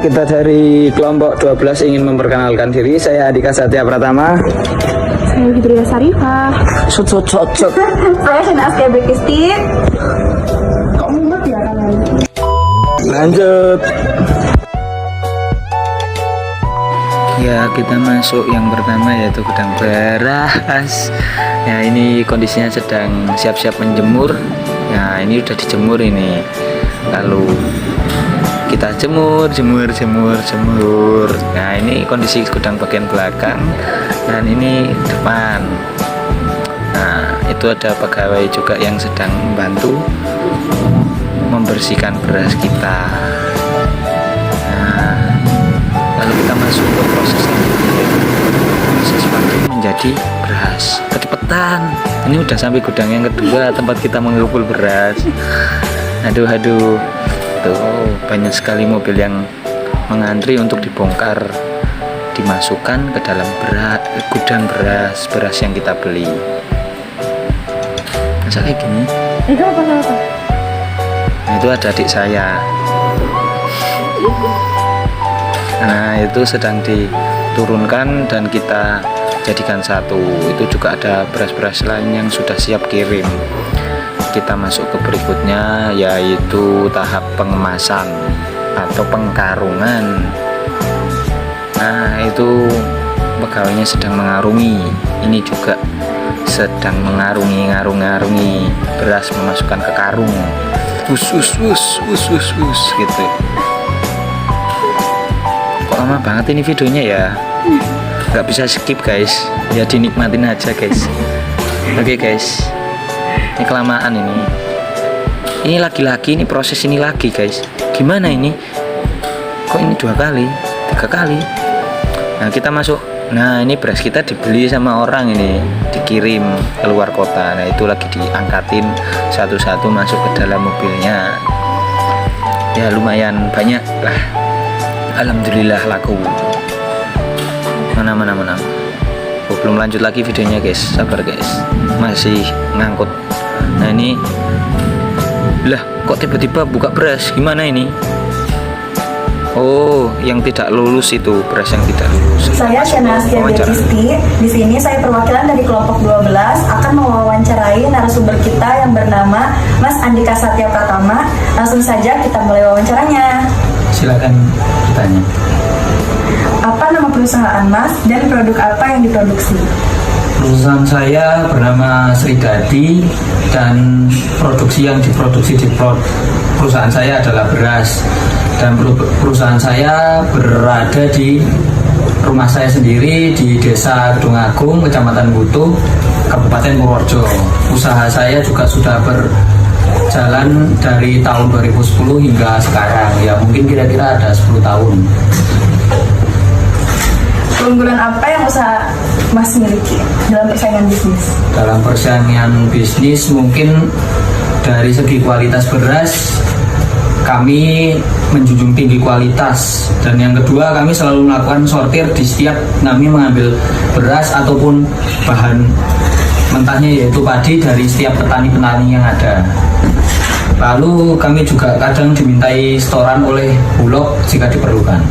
kita dari kelompok 12 ingin memperkenalkan diri. Saya Andika Satya Pratama. Saya Fitria Sarifah. Sut. Saya Shana Askia Bekisti. Kok mumet ya kalian? Lanjut. Ya, kita masuk yang pertama yaitu gudang beras. Ya, ini kondisinya sedang siap-siap menjemur. Ya, ini udah dijemur ini. Lalu kita jemur. Nah, ini kondisi gudang bagian belakang dan ini depan. Nah, itu ada pegawai juga yang sedang membantu membersihkan beras kita. Nah, lalu kita masuk ke proses pagi menjadi beras. Kecepetan. Ini udah sampai gudang yang kedua tempat kita mengumpul beras. Aduh. Tuh, banyak sekali mobil yang mengantri untuk dibongkar, dimasukkan ke dalam gudang beras yang kita beli. Masa kayak gini? Itu apa? Nah, itu ada adik saya. Nah, itu sedang diturunkan dan kita jadikan satu. Itu juga ada beras-beras lain yang sudah siap kirim. Kita masuk ke berikutnya, yaitu tahap pengemasan atau pengkarungan. Nah, itu pegawainya sedang mengarungi. Ini juga sedang ngarungi beras, memasukkan ke karung. Us gitu. Kok lama banget ini videonya ya? Gak bisa skip guys, ya dinikmatin aja guys. Oke guys, ini kelamaan ini. Ini lagi-lagi, ini proses ini lagi guys. Gimana ini? Kok ini 2 kali, 3 kali? Nah, kita masuk. Nah, ini beras kita dibeli sama orang ini, dikirim ke luar kota. Nah, itu lagi diangkatin satu-satu masuk ke dalam mobilnya. Ya lumayan banyak lah. Alhamdulillah laku. Mana. Oh, belum lanjut lagi videonya guys, sabar guys, masih ngangkut. Nah, ini lah, kok tiba-tiba buka beras, gimana ini? Oh, yang tidak lulus itu, beras yang tidak lulus. Saya Shana Askia Bekisti. Di sini saya perwakilan dari kelompok 12 akan mewawancarai narasumber kita yang bernama Mas Andika Satya Pratama. Langsung saja kita mulai wawancaranya. Silakan ditanya. Apa nama perusahaan Mas dan produk apa yang diproduksi? Perusahaan saya bernama Sri Dadi dan produksi yang diproduksi di perusahaan saya adalah beras. Dan perusahaan saya berada di rumah saya sendiri di Desa Gedung Agung, Kecamatan Butuh, Kabupaten Purworejo. Usaha saya juga sudah berjalan dari tahun 2010 hingga sekarang. Ya mungkin kira-kira ada 10 tahun. Keunggulan apa yang usaha Mas miliki dalam persaingan bisnis? Dalam persaingan bisnis mungkin dari segi kualitas beras kami menjunjung tinggi kualitas, dan yang kedua kami selalu melakukan sortir di setiap kami mengambil beras ataupun bahan mentahnya yaitu padi dari setiap petani-petani yang ada. Lalu kami juga kadang dimintai setoran oleh Bulog jika diperlukan.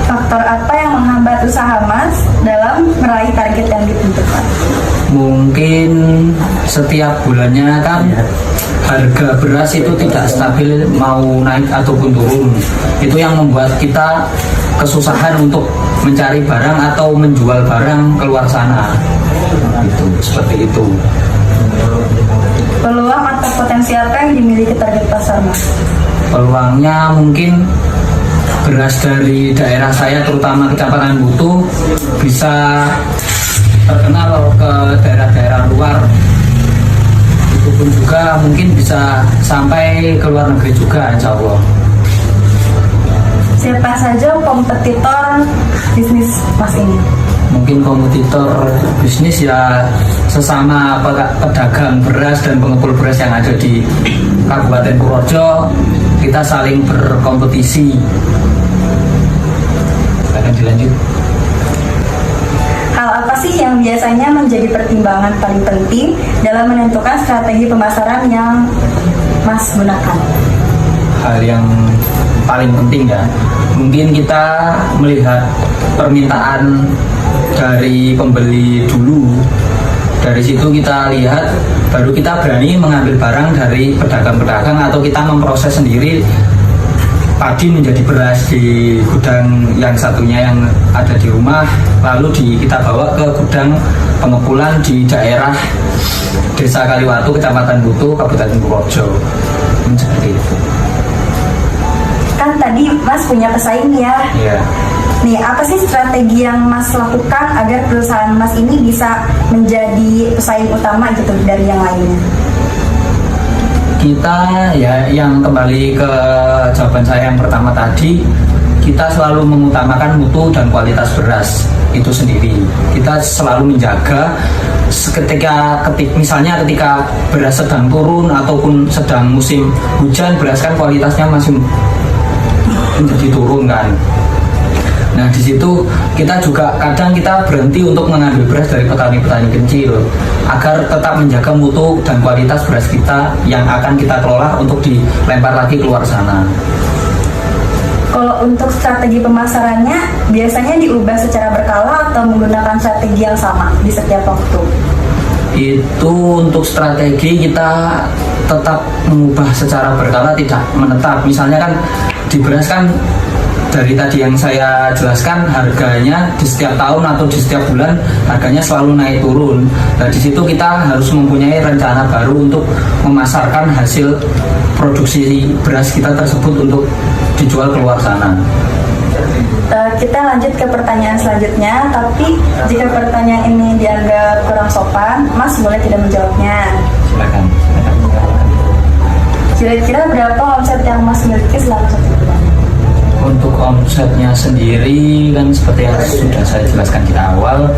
Faktor apa yang menghambat usaha Mas dalam meraih target yang ditentukan? Mungkin setiap bulannya kan harga beras itu tidak stabil, mau naik ataupun turun. Itu yang membuat kita kesusahan untuk mencari barang atau menjual barang keluar sana. Itu seperti itu. Peluang atau potensi apa yang dimiliki target pasar Mas? Peluangnya mungkin beras dari daerah saya terutama Kecamatan Butuh bisa terkenal ke daerah-daerah luar. Itu pun juga mungkin bisa sampai ke luar negeri juga, insya Allah. Siapa saja kompetitor bisnis Mas ini? Mungkin kompetitor bisnis ya sesama pedagang beras dan pengepul beras yang ada di Kabupaten Purworejo. Kita saling berkompetisi. Akan dilanjut. Hal apa sih yang biasanya menjadi pertimbangan paling penting dalam menentukan strategi pemasaran yang Mas gunakan? hal yang paling penting ya. Mungkin kita melihat permintaan dari pembeli dulu. Dari situ kita lihat, baru kita berani mengambil barang dari pedagang-pedagang atau kita memproses sendiri padi menjadi beras di gudang yang satunya yang ada di rumah, lalu kita bawa ke gudang pengepulان di daerah Desa Kaliwatu, Kecamatan Butuh, Kabupaten Purworejo. Seperti itu. Kan tadi Mas punya pesaing ya. Iya. Nih, apa sih strategi yang Mas lakukan agar perusahaan Mas ini bisa menjadi pesaing utama gitu dari yang lainnya? Kita ya, yang kembali ke jawaban saya yang pertama tadi, kita selalu mengutamakan mutu dan kualitas beras itu sendiri. Kita selalu menjaga misalnya ketika beras sedang turun ataupun sedang musim hujan, beras kan kualitasnya masih menjadi turun kan. Nah, di situ kita juga kadang kita berhenti untuk mengambil beras dari petani-petani kecil agar tetap menjaga mutu dan kualitas beras kita yang akan kita kelola untuk dilempar lagi keluar sana. Kalau untuk strategi pemasarannya biasanya diubah secara berkala atau menggunakan strategi yang sama di setiap waktu? Itu untuk strategi kita tetap mengubah secara berkala, tidak menetap. Misalnya kan di beras kan dari tadi yang saya jelaskan, harganya di setiap tahun atau di setiap bulan harganya selalu naik turun. Nah, di situ kita harus mempunyai rencana baru untuk memasarkan hasil produksi beras kita tersebut untuk dijual keluar sana. Kita lanjut ke pertanyaan selanjutnya, tapi jika pertanyaan ini dianggap kurang sopan, Mas boleh tidak menjawabnya. Silakan. Kira-kira berapa omset yang Mas miliki selama 1 bulan? Untuk omsetnya sendiri kan seperti yang sudah saya jelaskan di awal,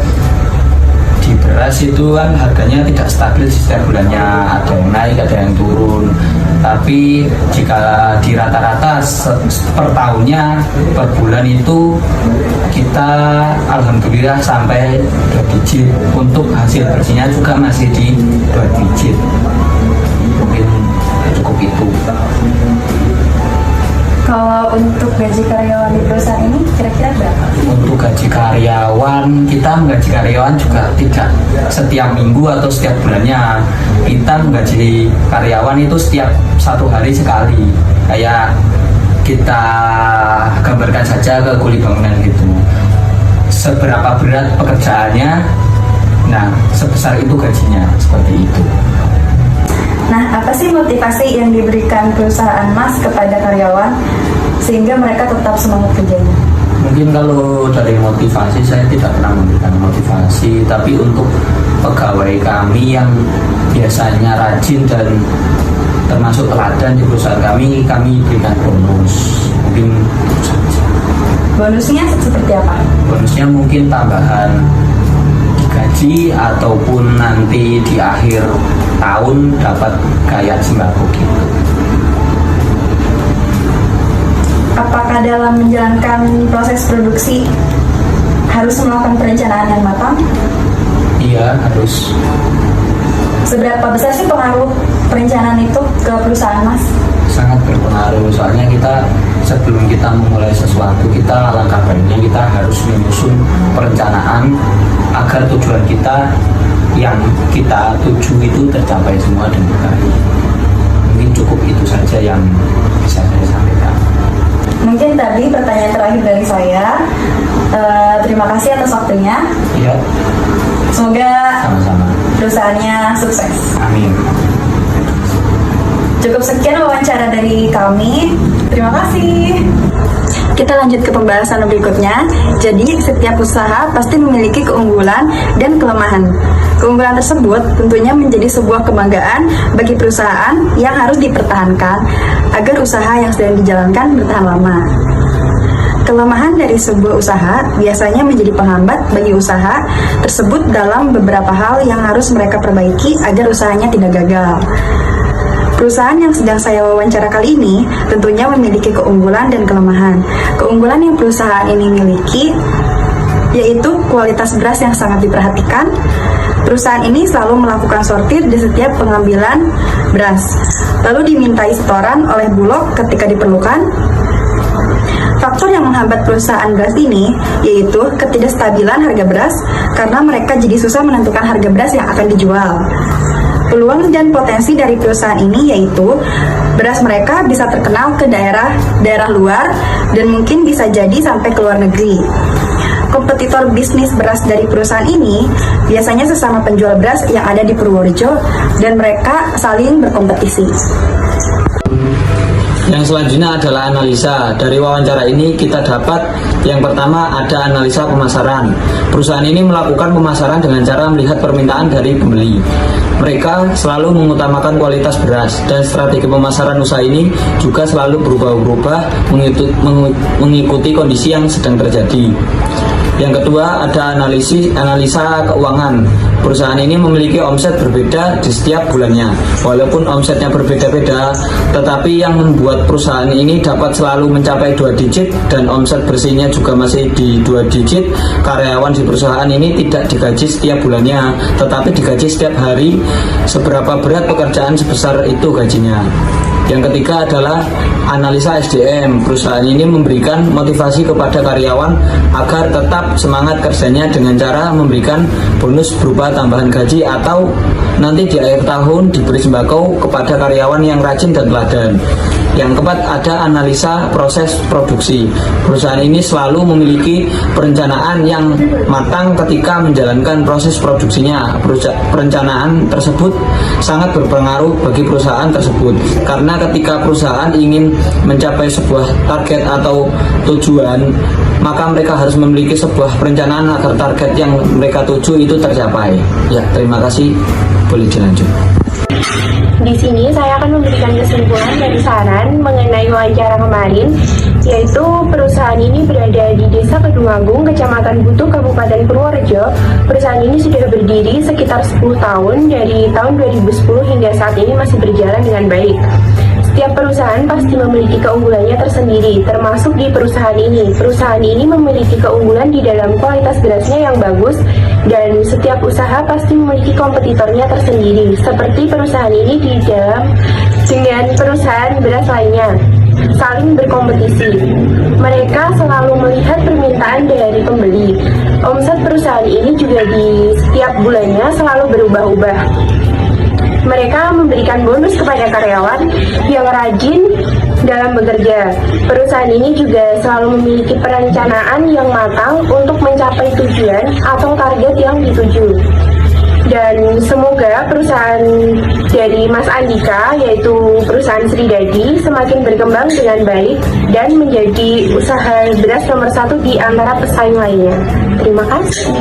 di beras itu kan harganya tidak stabil setiap bulannya, ada yang naik, ada yang turun. Tapi jika di rata-rata per tahunnya per bulan itu kita alhamdulillah sampai 2 digit. Untuk hasil bersihnya juga masih di 2 digit. Mungkin cukup itu. Kalau untuk gaji karyawan di perusahaan ini kira-kira berapa? Untuk gaji karyawan, kita menggaji karyawan juga tidak setiap minggu atau setiap bulannya. Kita menggaji karyawan itu setiap 1 hari sekali. Kayak kita gambarkan saja ke kuli bangunan gitu. Seberapa berat pekerjaannya, nah sebesar itu gajinya, seperti itu. Nah, apa sih motivasi yang diberikan perusahaan Mas kepada karyawan sehingga mereka tetap semangat kerjanya? Mungkin kalau dari motivasi saya tidak pernah memberikan motivasi, tapi untuk pegawai kami yang biasanya rajin dan termasuk teladan di perusahaan kami berikan bonus. Mungkin itu saja. Bonusnya seperti apa? Bonusnya mungkin tambahan gaji ataupun nanti di akhir tahun dapat kayak sembako gitu. Apakah dalam menjalankan proses produksi harus melakukan perencanaan yang matang? Iya, harus. Seberapa besar sih pengaruh perencanaan itu ke perusahaan Mas? Sangat berpengaruh, soalnya kita sebelum kita memulai sesuatu, kita alangkah baiknya kita harus menyusun perencanaan agar tujuan kita yang kita tuju itu tercapai semua dengan baik. Mungkin cukup itu saja yang bisa saya sampaikan. Mungkin tadi pertanyaan terakhir dari saya. Terima kasih atas waktunya. Iya. Semoga Sama-sama. perusahaannya sukses. Amin. Cukup sekian wawancara dari kami. Terima kasih. Kita lanjut ke pembahasan berikutnya. Jadi, setiap usaha pasti memiliki keunggulan dan kelemahan. Keunggulan tersebut tentunya menjadi sebuah kebanggaan bagi perusahaan yang harus dipertahankan agar usaha yang sedang dijalankan bertahan lama. Kelemahan dari sebuah usaha biasanya menjadi penghambat bagi usaha tersebut dalam beberapa hal yang harus mereka perbaiki agar usahanya tidak gagal. Perusahaan yang sedang saya wawancara kali ini tentunya memiliki keunggulan dan kelemahan. Keunggulan yang perusahaan ini miliki yaitu kualitas beras yang sangat diperhatikan. Perusahaan ini selalu melakukan sortir di setiap pengambilan beras, lalu dimintai setoran oleh Bulog ketika diperlukan. Faktor yang menghambat perusahaan beras ini yaitu ketidakstabilan harga beras karena mereka jadi susah menentukan harga beras yang akan dijual. Peluang dan potensi dari perusahaan ini yaitu beras mereka bisa terkenal ke daerah luar dan mungkin bisa jadi sampai ke luar negeri. Kompetitor bisnis beras dari perusahaan ini biasanya sesama penjual beras yang ada di Purworejo dan mereka saling berkompetisi. Yang selanjutnya adalah analisa. Dari wawancara ini kita dapat yang pertama ada analisa pemasaran. Perusahaan ini melakukan pemasaran dengan cara melihat permintaan dari pembeli. Mereka selalu mengutamakan kualitas beras dan strategi pemasaran usaha ini juga selalu berubah-ubah mengikuti kondisi yang sedang terjadi. Yang kedua ada analisa keuangan. Perusahaan ini memiliki omset berbeda di setiap bulannya. Walaupun omsetnya berbeda-beda, tetapi yang membuat perusahaan ini dapat selalu mencapai 2 digit dan omset bersihnya juga masih di 2 digit. Karyawan di perusahaan ini tidak digaji setiap bulannya, tetapi digaji setiap hari. Seberapa berat pekerjaan sebesar itu gajinya. Yang ketiga adalah analisa SDM. Perusahaan ini memberikan motivasi kepada karyawan agar tetap semangat kerjanya dengan cara memberikan bonus berupa tambahan gaji atau nanti di akhir tahun diberi sembako kepada karyawan yang rajin dan teladan. Yang keempat ada analisa proses produksi. Perusahaan ini selalu memiliki perencanaan yang matang ketika menjalankan proses produksinya. Perencanaan tersebut sangat berpengaruh bagi perusahaan tersebut karena ketika perusahaan ingin mencapai sebuah target atau tujuan, maka mereka harus memiliki sebuah perencanaan agar target yang mereka tuju itu tercapai. Ya, terima kasih. Boleh dilanjut. Di sini saya akan memberikan kesimpulan dari saran mengenai wawancara kemarin, yaitu perusahaan ini berada di Desa Kedungagung, Kecamatan Butuh, Kabupaten Purworejo. Perusahaan ini sudah berdiri sekitar 10 tahun, dari tahun 2010 hingga saat ini masih berjalan dengan baik. Setiap perusahaan pasti memiliki keunggulannya tersendiri, termasuk di perusahaan ini. Perusahaan ini memiliki keunggulan di dalam kualitas berasnya yang bagus, dan setiap usaha pasti memiliki kompetitornya tersendiri. Seperti perusahaan ini dengan perusahaan beras lainnya, saling berkompetisi. Mereka selalu melihat permintaan dari pembeli. Omset perusahaan ini juga di setiap bulannya selalu berubah-ubah. Mereka memberikan bonus kepada karyawan yang rajin dalam bekerja. Perusahaan ini juga selalu memiliki perencanaan yang matang untuk mencapai tujuan atau target yang dituju. Dan semoga perusahaan dari Mas Andika, yaitu perusahaan Sri Dadi, semakin berkembang dengan baik dan menjadi usaha beras nomor 1 di antara pesaing lainnya. Terima kasih.